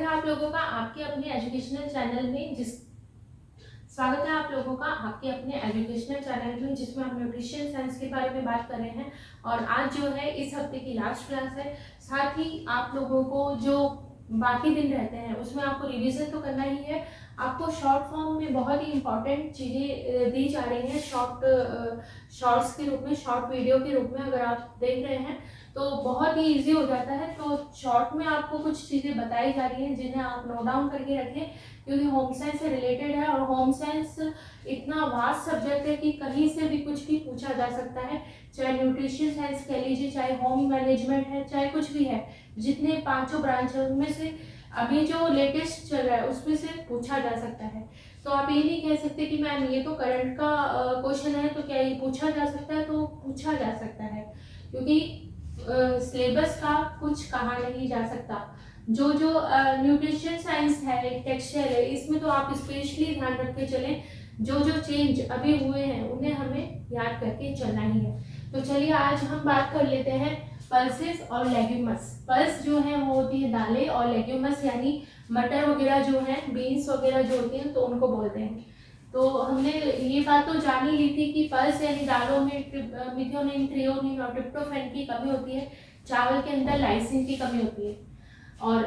आप लोगों का आपके अपने एजुकेशनल चैनल में जिसमें हम न्यूट्रिशन साइंस के बारे में बात कर रहे हैं। और आज जो है इस हफ्ते की लास्ट क्लास है। साथ ही आप लोगों को जो बाकी दिन रहते हैं उसमें आपको रिवीजन तो करना ही है। आपको शॉर्ट फॉर्म में बहुत ही इंपॉर्टेंट चीज़ें दी जा रही हैं शॉर्ट्स के रूप में, शॉर्ट वीडियो के रूप में। अगर आप देख रहे हैं तो बहुत ही इजी हो जाता है। तो शॉर्ट में आपको कुछ चीज़ें बताई जा रही हैं जिन्हें आप नोट डाउन करके रखें, क्योंकि होम साइंस से रिलेटेड है। और होम साइंस इतना वास्ट सब्जेक्ट है कि कहीं से भी कुछ भी पूछा जा सकता है, चाहे न्यूट्रिशन साइंस कह लीजिए, चाहे होम मैनेजमेंट है, चाहे कुछ भी है। जितने पांचों ब्रांच है उनमें से अभी जो लेटेस्ट चल रहा है उसमें से पूछा जा सकता है। तो आप ये नहीं कह सकते कि मैम ये तो करंट का क्वेश्चन है तो क्या ये पूछा जा सकता है, तो पूछा जा सकता है, क्योंकि सिलेबस का कुछ कहा नहीं जा सकता। जो न्यूट्रिशन साइंस है, टेक्सचर है, इसमें तो आप स्पेशली ध्यान रख के चलें। जो चेंज अभी हुए हैं उन्हें हमें याद करके चलना ही है। तो चलिए आज हम बात कर लेते हैं पल्सेस और लेग्यूमस। पल्स जो है वो होती है दालें, और लेग्यूमस यानी मटर वगैरह जो है, बीन्स वगैरह जो होती हैं तो उनको बोलते हैं। तो हमने ये बात तो जान ही ली थी कि पल्स यानी दालों में मिथ्योनिन, थ्रियोनिन और ट्रिप्टोफैन की कमी होती है। चावल के अंदर लाइसिन की कमी होती है। और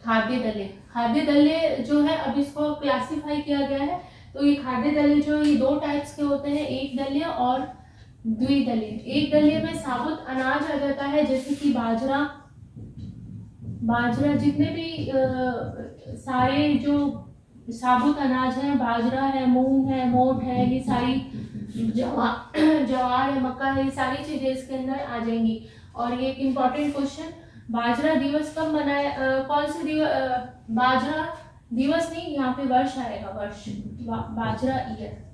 खाद्य दल्ले जो है, अब इसको क्लासिफाई किया गया है। तो ये खाद्य दल्ले जो ये दो टाइप्स के होते हैं, एक दल्य और द्विदलीय। एक दलीय में साबुत अनाज आ जाता है, जैसे कि बाजरा, जितने भी सारे जो साबुत अनाज है, बाजरा है, मूंग है, मोठ है, ये सारी जवार है, मक्का है, ये सारी चीजें इसके अंदर आ जाएंगी। और ये एक इम्पॉर्टेंट क्वेश्चन, बाजरा दिवस कब मनाया, कौन से दिवस, बाजरा दिवस नहीं, यहाँ पे वर्ष आएगा, वर्ष, बाजरा ईयर।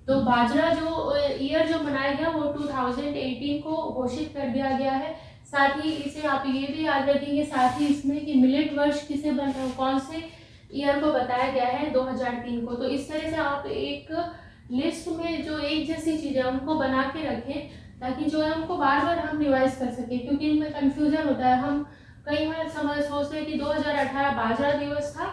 तो बाजरा जो ईयर जो मनाया गया वो 2018 को घोषित कर दिया गया है। साथ ही इसे आप ये भी याद रखेंगे साथ ही इसमें कि मिलेट वर्ष किसे कौन से ईयर को बताया गया है, 2003 को। तो इस तरह से आप एक लिस्ट में जो एक जैसी चीजें उनको बना के रखें, ताकि जो है उनको बार बार हम रिवाइज कर सके, क्योंकि इनमें कंफ्यूजन होता है। हम कई बार सोचते हैं कि 2018 बाजरा दिवस था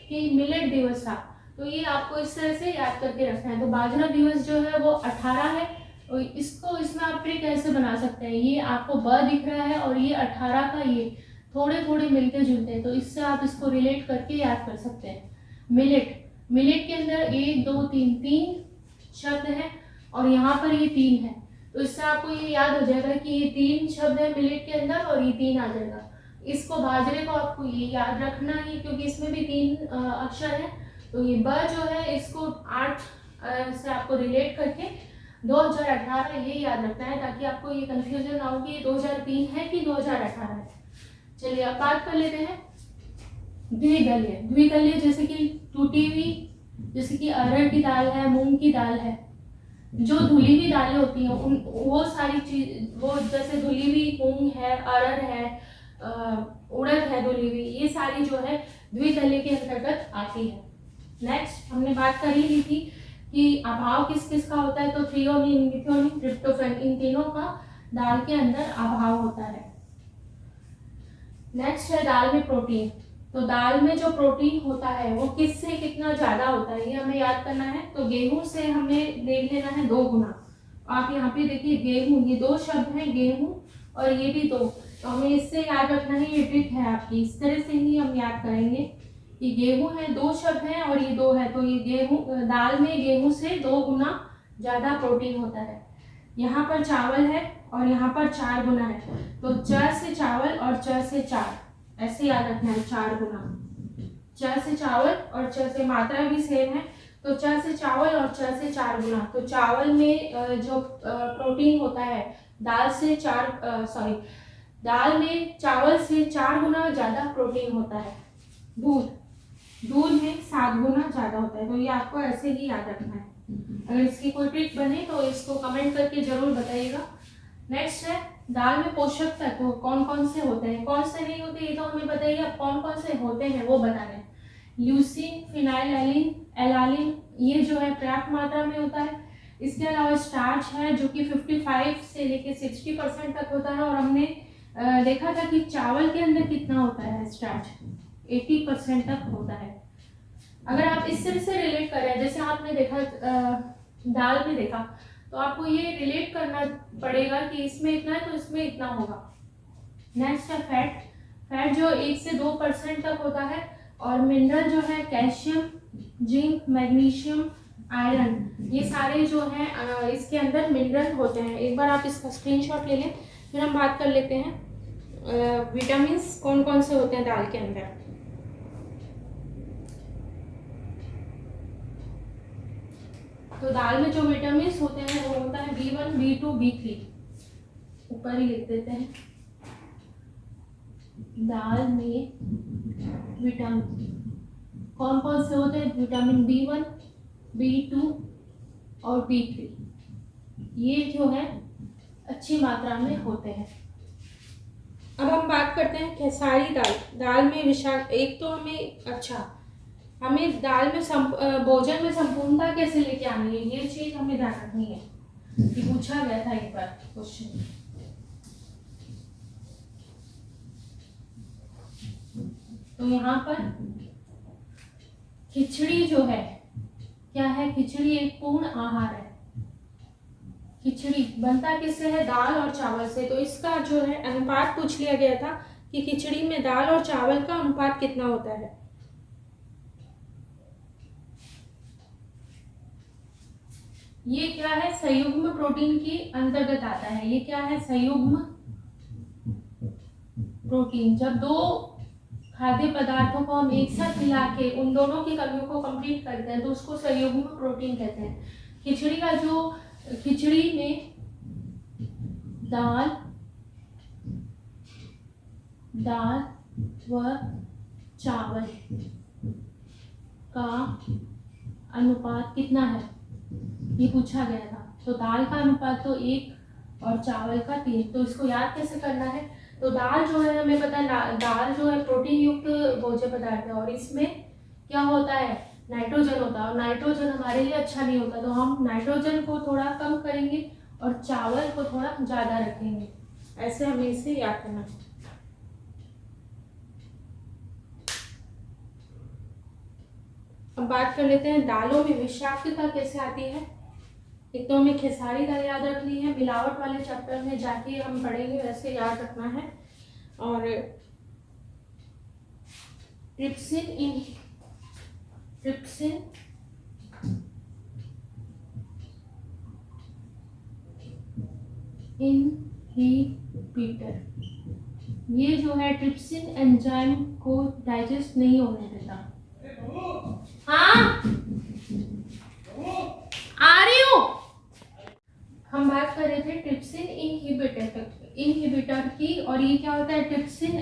कि मिलेट दिवस था। तो ये आपको इस तरह से याद करके रखना है। तो बाजरा दिवस जो है वो 18 है, और इसको इसमें आप ट्रिक कैसे बना सकते हैं, ये आपको ब दिख रहा है और ये 18 का, ये थोड़े थोड़े मिलते जुलते हैं, तो इससे आप इसको रिलेट करके याद कर सकते हैं। मिलेट के अंदर 1 2 3 शब्द है, और यहाँ पर ये 3 है। तो इससे आपको ये याद हो जाएगा कि ये 3 शब्द है मिलेट के अंदर, और ये 3 आ जाएगा। इसको बाजरे को आपको ये याद रखना है, क्योंकि इसमें भी 3 अक्षर है। तो ये ब जो है इसको 8 से आपको रिलेट करके 2018 ये याद रखना है, ताकि आपको ये कंफ्यूजन ना हो कि ये 2003 है कि 2018 है। चलिए अब बात कर लेते हैं द्विदलीय, जैसे कि टूटी हुई, जैसे कि अरहर की दाल है, मूंग की दाल है, जो धुली हुई दालें होती हैं उन वो सारी चीज, वो जैसे धुली हुई मूंग है, अरहर है, उड़द है धुली हुई, ये सारी जो है द्विदलीय के अंतर्गत आती है। नेक्स्ट हमने बात कर ही ली थी कि अभाव किस किस का होता है, तो थ्रियोनिन, मिथ्योनिन, ट्रिप्टोफैन, इन तीनों का दाल के अंदर अभाव होता है। नेक्स्ट है दाल में प्रोटीन। तो दाल में जो प्रोटीन होता है वो किससे कितना ज्यादा होता है, ये हमें याद करना है। तो गेहूं से हमें देख लेना है 2 गुना। आप यहाँ पे देखिए गेहूं, ये 2 शब्द हैं, गेहूं और ये भी 2, तो हमें इससे याद रखना है। ये ट्रिक है आपकी, इस तरह से ही हम याद करेंगे कि गेहूं है, 2 शब्द हैं और ये 2 है, तो ये गेहूं, दाल में गेहूं से 2 गुना ज्यादा प्रोटीन होता है। यहाँ पर चावल है और यहाँ पर 4 गुना है, तो च से चावल और च से 4, ऐसे याद रखना है, 4 गुना। च से चावल और च से, मात्रा भी सेम है, तो च से चावल और च से 4 गुना। तो चावल में जो प्रोटीन होता है दाल में चावल से 4 गुना ज्यादा प्रोटीन होता है। दूध में 7 गुना ज्यादा होता है। तो ये आपको ऐसे ही याद रखना है। अगर इसकी कोई ट्रिक बने तो इसको कमेंट करके जरूर बताइएगा। नेक्स्ट है दाल में पोषक तत्व कौन कौन से होते हैं, कौन से नहीं होते ये तो हमें बताइए, अब कौन कौन से होते हैं वो बताना है। ल्यूसीन, फिनाइलएलिन, एलानिन, ये जो है पर्याप्त मात्रा में होता है। इसके अलावा स्टार्च है जो कि 55 से लेके 60% तक होता है, और हमने देखा था कि चावल के अंदर कितना होता है स्टार्च, 80% तक होता है। अगर आप इस तरह से रिलेट करें, जैसे आपने देखा दाल में देखा, तो आपको ये रिलेट करना पड़ेगा कि इसमें इतना है तो इसमें इतना होगा। नेक्स्ट है फैट। फैट जो 1 से 2% तक होता है। और मिनरल जो है कैल्शियम, जिंक, मैग्नीशियम, आयरन, ये सारे जो हैं इसके अंदर मिनरल होते हैं। एक बार आप इसका स्क्रीनशॉट ले लें, फिर हम बात कर लेते हैं विटामिन कौन कौन से होते हैं दाल के अंदर। तो दाल में जो विटामिन होते हैं वो होता है B1, B2, B3, ऊपर ही लिख देते हैं। दाल में विटामिन कौन कौन से होते हैं? विटामिन B1, B2 और B3, ये जो है अच्छी मात्रा में होते हैं। अब हम बात करते हैं खेसारी दाल। दाल में विषाक्त, एक तो हमें दाल में भोजन में संपूर्णता कैसे लेके आनी है, ये चीज हमें ध्यान रखनी है। ये पूछा गया था एक बार क्वेश्चन। तो यहाँ पर खिचड़ी जो है क्या है? खिचड़ी एक पूर्ण आहार है। खिचड़ी बनता किससे है? दाल और चावल से। तो इसका जो है अनुपात पूछ लिया गया था कि खिचड़ी में दाल और चावल का अनुपात कितना होता है। ये क्या है? संयुग्म प्रोटीन की अंतर्गत आता है। ये क्या है? संयुग्म प्रोटीन। जब दो खाद्य पदार्थों को हम एक साथ मिला के उन दोनों की कमियों को कंप्लीट करते हैं तो उसको संयुग्म प्रोटीन कहते हैं। खिचड़ी का जो खिचड़ी में दाल व चावल का अनुपात कितना है, ये पूछा गया था। तो दाल का अनुपात तो 1 और चावल का 3। तो इसको याद कैसे करना है? तो दाल जो है हमें पता है, दाल जो है प्रोटीन युक्त भोज्य पदार्थ है और इसमें क्या होता है? नाइट्रोजन होता है और नाइट्रोजन हमारे लिए अच्छा नहीं होता। तो हम नाइट्रोजन को थोड़ा कम करेंगे और चावल को थोड़ा ज़्यादा रखेंगे। ऐसे हमें इसे याद करना है। अब बात कर लेते हैं दालों में विषाक्तता कैसे आती है। एक तो हमें खेसारी दाल याद रखनी है, मिलावट वाले चैप्टर में जाके हम पढ़ेंगे, वैसे याद रखना है। और ट्रिप्सिन इनहिबिटर, ये जो है ट्रिप्सिन एंजाइम को डाइजेस्ट नहीं होने देता। हाँ आ रही हूँ। हम बात कर रहे थे ट्रिप्सिन इनहिबिटर की, और ये क्या होता है? ट्रिप्सिन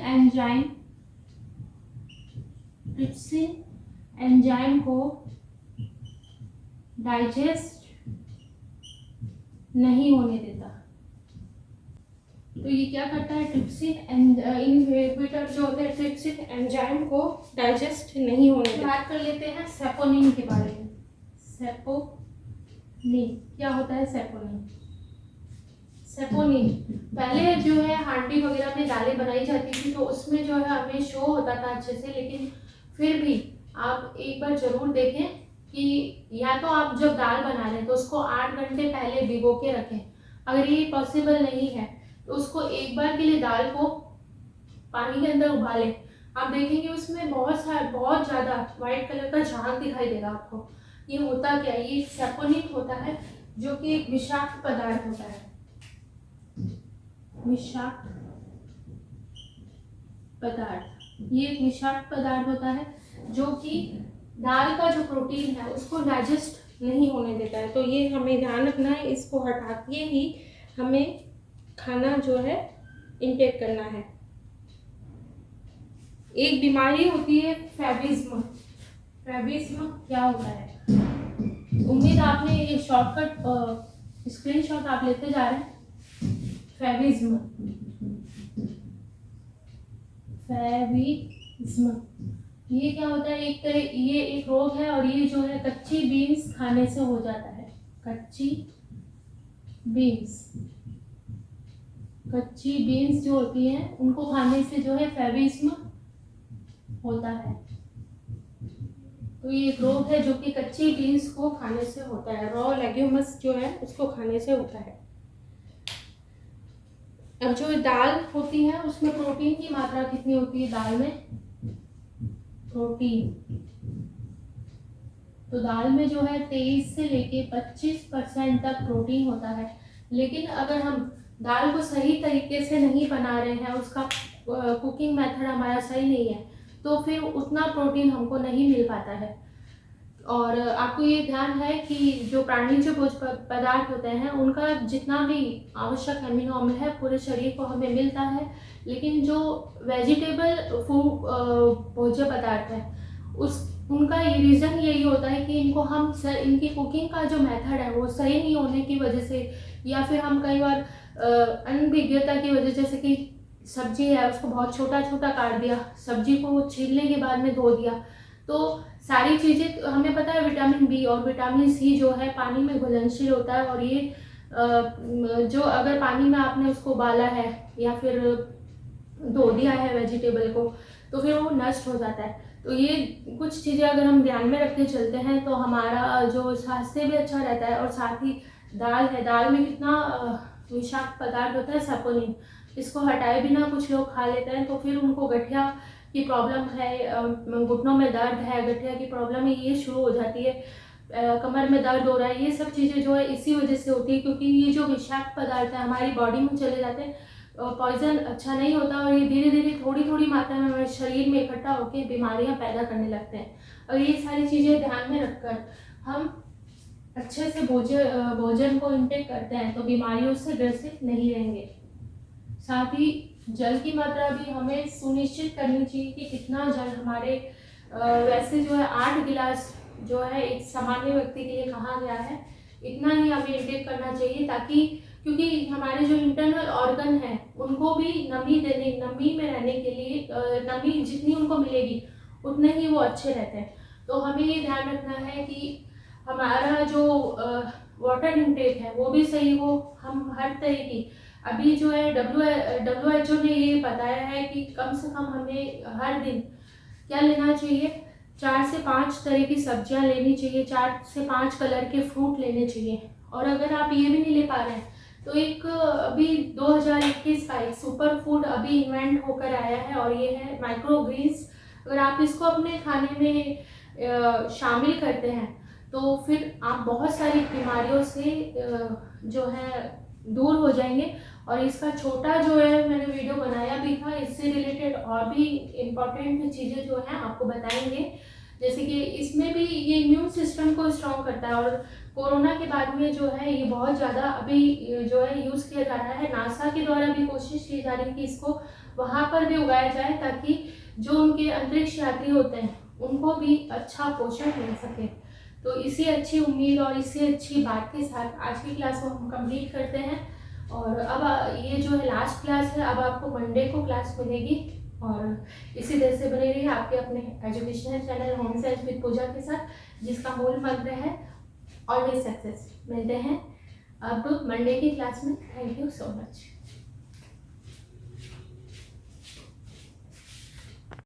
एंजाइम को डाइजेस्ट नहीं होने देता। तो ये क्या करता है? ट्रिप्सिन इनहिबिटर जो होते हैं ट्रिप्सिन एंजाइम को डाइजेस्ट नहीं होने देता। बात कर लेते हैं सेपोनिन के बारे में। सेपोनिन क्या होता है? सेपोनिन पहले जो है हांडी वगैरह में दालें बनाई जाती थी तो उसमें जो है हमें शो होता था अच्छे से, लेकिन फिर भी आप एक बार जरूर देखें कि या तो आप जब दाल बना रहे हैं तो उसको 8 घंटे पहले भिगो के रखें। अगर ये पॉसिबल नहीं है तो उसको एक बार के लिए दाल को पानी के अंदर उबालें। आप देखेंगे उसमें बहुत ज़्यादा व्हाइट कलर का झाग दिखाई देगा आपको। ये होता क्या है? ये सेपोनिन होता है जो कि एक विषाक्त पदार्थ होता है। विषाक्त पदार्थ, ये एक विषाक्त पदार्थ होता है जो कि दाल का जो प्रोटीन है उसको डाइजेस्ट नहीं होने देता है। तो ये हमें ध्यान रखना है, इसको हटा के ही हमें खाना जो है इनटेक करना है। एक बीमारी होती है फैबिज्म। फैबिज्म क्या होता है? उम्मीद आपने ये शॉर्टकट स्क्रीनशॉट आप लेते जा रहे हैं। फैबिज्म ये क्या होता है? ये एक रोग है और ये जो है कच्ची बीन्स खाने से हो जाता है। कच्ची बीन्स कच्ची बीन्स जो होती हैं उनको खाने से जो है फेविज्म होता है। तो ये एक रोग है जो कि कच्ची बीन्स को खाने से होता है, रॉ लेग्यूमस जो है उसको खाने से होता है। अब जो दाल होती है उसमें प्रोटीन की मात्रा कितनी होती है दाल में? प्रोटीन तो दाल में जो है 23 से लेके 25% तक प्रोटीन होता है। लेकिन अगर हम दाल को सही तरीके से नहीं बना रहे हैं, उसका कुकिंग मेथड हमारा सही नहीं है, तो फिर उतना प्रोटीन हमको नहीं मिल पाता है। और आपको ये ध्यान है कि जो प्राणीज भोज्य पदार्थ होते हैं उनका जितना भी आवश्यक अमीनो अम्ल है पूरे शरीर को हमें मिलता है, लेकिन जो वेजिटेबल फूड भोज्य पदार्थ है उनका ये रीज़न यही होता है कि इनको हम इनकी कुकिंग का जो मेथड है वो सही नहीं होने की वजह से, या फिर हम कई बार अनभिज्ञता की वजह, जैसे कि सब्जी है उसको बहुत छोटा छोटा काट दिया, सब्जी को छीलने के बाद में धो दिया, तो सारी चीज़ें हमें पता है विटामिन बी और विटामिन सी जो है पानी में घुलनशील होता है, और ये जो अगर पानी में आपने उसको उबाला है या फिर धो दिया है वेजिटेबल को तो फिर वो नष्ट हो जाता है। तो ये कुछ चीज़ें अगर हम ध्यान में रख के चलते हैं तो हमारा जो स्वास्थ्य भी अच्छा रहता है। और साथ ही दाल है, दाल में कितना विषाक्त पदार्थ होता है सपोनिन, इसको हटाए बिना कुछ लोग खा लेते हैं तो फिर उनको गठिया की प्रॉब्लम है, घुटनों में दर्द है, गठिया की प्रॉब्लम है, ये शुरू हो जाती है, कमर में दर्द हो रहा है, ये सब चीज़ें जो है इसी वजह से होती है, क्योंकि ये जो विषाक्त पदार्थ है हमारी बॉडी में चले जाते हैं, पॉइजन अच्छा नहीं होता और ये धीरे धीरे थोड़ी थोड़ी मात्रा में हमारे शरीर में इकट्ठा होकर बीमारियां पैदा करने लगते हैं। और ये सारी चीज़ें ध्यान में रखकर हम अच्छे से भोजन को इंटेक करते हैं तो बीमारियों से ग्रसित नहीं रहेंगे। साथ ही जल की मात्रा भी हमें सुनिश्चित करनी चाहिए कि कितना जल हमारे वैसे जो है 8 गिलास जो है एक सामान्य व्यक्ति के लिए कहा गया है, इतना ही हमें इंटेक करना चाहिए, ताकि क्योंकि हमारे जो इंटरनल ऑर्गन है उनको भी नमी में रहने के लिए नमी जितनी उनको मिलेगी उतने ही वो अच्छे रहते हैं। तो हमें ये ध्यान रखना है कि हमारा जो वाटर इंटेक है वो भी सही हो। हम हर तरह की अभी जो है WHO ने ये बताया है कि कम से कम हमें हर दिन क्या लेना चाहिए, 4 से 5 तरह की सब्जियां लेनी चाहिए, 4 से 5 कलर के फ्रूट लेने चाहिए। और अगर आप ये भी नहीं ले पा रहे हैं तो एक अभी 2021 का एक सुपर फूड अभी इन्वेंट होकर आया है और ये है माइक्रो ग्रीन्स। अगर आप इसको अपने खाने में शामिल करते हैं तो फिर आप बहुत सारी बीमारियों से जो है दूर हो जाएंगे। और इसका छोटा जो है मैंने वीडियो बनाया भी था, इससे रिलेटेड और भी इम्पोर्टेंट चीज़ें जो हैं आपको बताएंगे, जैसे कि इसमें भी ये इम्यून सिस्टम को स्ट्रॉन्ग करता है। और कोरोना के बाद में जो है ये बहुत ज़्यादा अभी जो है यूज़ किया जा रहा है, नासा के द्वारा भी कोशिश की जा रही है कि इसको वहाँ पर भी उगाया जाए ताकि जो उनके अंतरिक्ष यात्री होते हैं उनको भी अच्छा पोषण मिल सके। तो इसी अच्छी उम्मीद और इसी अच्छी बात के साथ आज की क्लास को हम कंप्लीट करते हैं। और अब ये जो है लास्ट क्लास है, अब आपको मंडे को क्लास मिलेगी और इसी तरह से बने रहिए आपके अपने educational channel home science with Pooja के साथ, जिसका मूल मंत्र है ऑलवेज सक्सेस। मिलते हैं अब मंडे की क्लास में। Thank you so much.